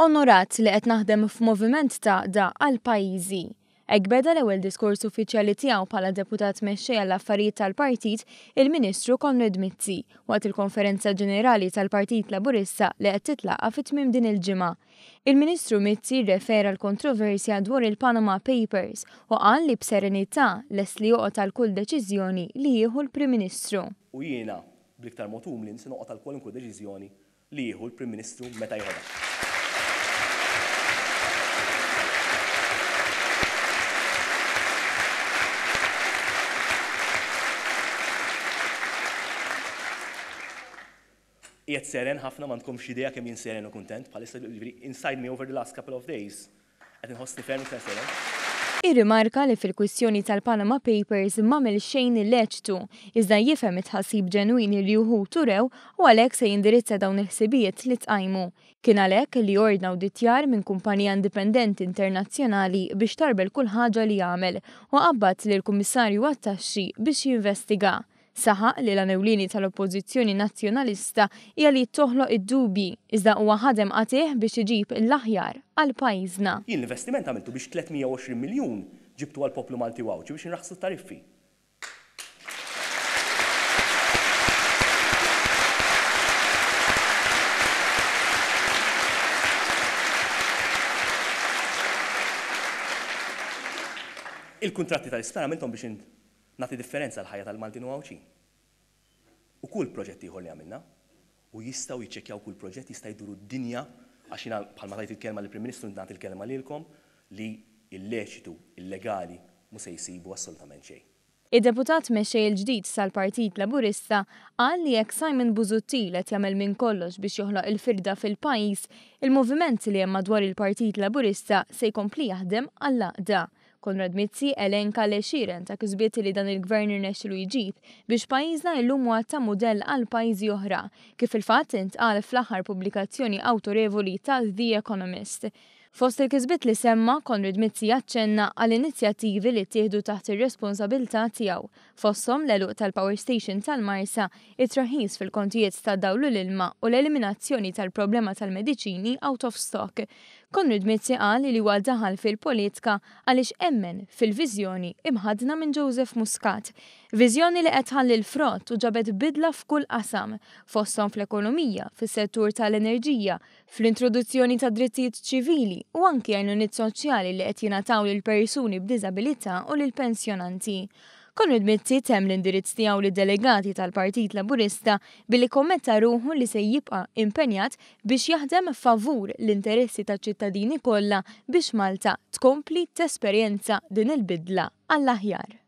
Onorat li qed naħdem f'moviment ta' da għal pajjiżi. Hekk beda l-ewwel diskors uffiċjali tiegħu bħala deputat mexxej għall-affarijiet tal-partit il-Ministru Konrad Mizzi waqt il-Konferenza Ġenerali tal-Partit Laburista li qed titlaqa fit-tmiem din il-ġimgħa. Il-Ministru Mizzi rrefera l-kontroversja dwar il-Panama Papers u qal li b'serenità lest li joqgħod għal kull deċiżjoni li jieħu l-Prim Ministru. U jiena bl-iktar mod umli noqgħod għal kwalunkwe deċiżjoni li jieħu l-Prim Ministru meta jieħodha. Jiet seren ħafna ma tkomx idea kemm jien seren u kuntent bħalissa inside me over the last couple of days. Qed inħossni ferm iktar seren. Irrimarka li fil-kwistjoni tal-Panama Papers m'għamel xejn illeċtu, iżda jifhem it-ħassib ġenwini li wħud rew u għalhekk se jindirizza dawn il-ħsibijiet li tqajmu. Kien għalhekk li ordna awditjar minn kumpanija indipendenti internazzjonali biex tarbel kull ħaġa li jagħmel u qabbad lill-Kummissarju għat-Taxxi biex jinvestiga. Saħaq li l-għanewlieni tal-Oppożizzjoni Nazzjonalista hija li toħloq id-dubji iżda huwa ħadem qatih biex iġib l-aħjar għal pajjiżna. Jien l-investiment għamiltu biex 320 miljun ġibtu għal poplu Malti Wawċi biex inraħsu t-tariffi. Il-kuntratti tal-isptar għamiltom biex nagħti differenza l-ħajja tal-Malti Wawċi. U kull proġett ieħor li għamilna u jistgħu jiċċekkjaw kull proġett jista' jduru d-dinja għax jiena bħalma tajt il-kelma lill-Prim Ministru nagħti il-kelma lilkom li illeċitu, illegali mhux se jsibu assolutament xejn. Id-deputat mexxej il-ġdid tal-Partit Laburista qal li jekk Simon Busuttil qed jagħmel minn kollox biex joħloq il-firda fil-pajjiż, il-moviment li hemm madwar il-Partit Laburista se jkompli jaħdem għall-għaqda. Konrad Mizzi elenka l-għexieren ta' kisbiet li dan il-Gvern irnexxielu jġib biex pajjiżna llum huwa ta' mudell għal pajjiżi oħra, kif il-fatt intqal fl-aħħar pubblikazzjoni awtorevoli ta' The Economist. Fost il-kisbiet li semma, Konrad Mizzi jaċċenna għal inizjattivi li ttieħdu taħt ir-responsabilità tiegħu, fosthom l-għeluq tal-Power Station tal-Marsa, it-traħis fil-kontijiet ta' dawlu l-ilma u l-eliminazzjoni tal-problema tal-mediċini out of stock. Konrad Mizzi qal li huwa daħal fil-politika għaliex emmen fil-viżjoni imħadna minn Joseph Muscat. Viżjoni li qed tħalli l-frott u ġabet bidla f'kull qasam, fosthom fl-ekonomija, fis-settur tal-enerġija, fl-introduzzjoni ta' drittijiet ċivili u anki għajnuniet soċjali li qed jingħataw lil persuni b'diżabilità u lil pensjonanti. Konrad Mizzi temm l-indirizz tiegħu lid delegati tal-Partit Laburista billi kommetta ruħu li se jibqa' impenjat biex jaħdem favur l-interessi taċ-ċittadini kollha biex Malta tkompli tesperjenza din il-bidla għall-aħjar.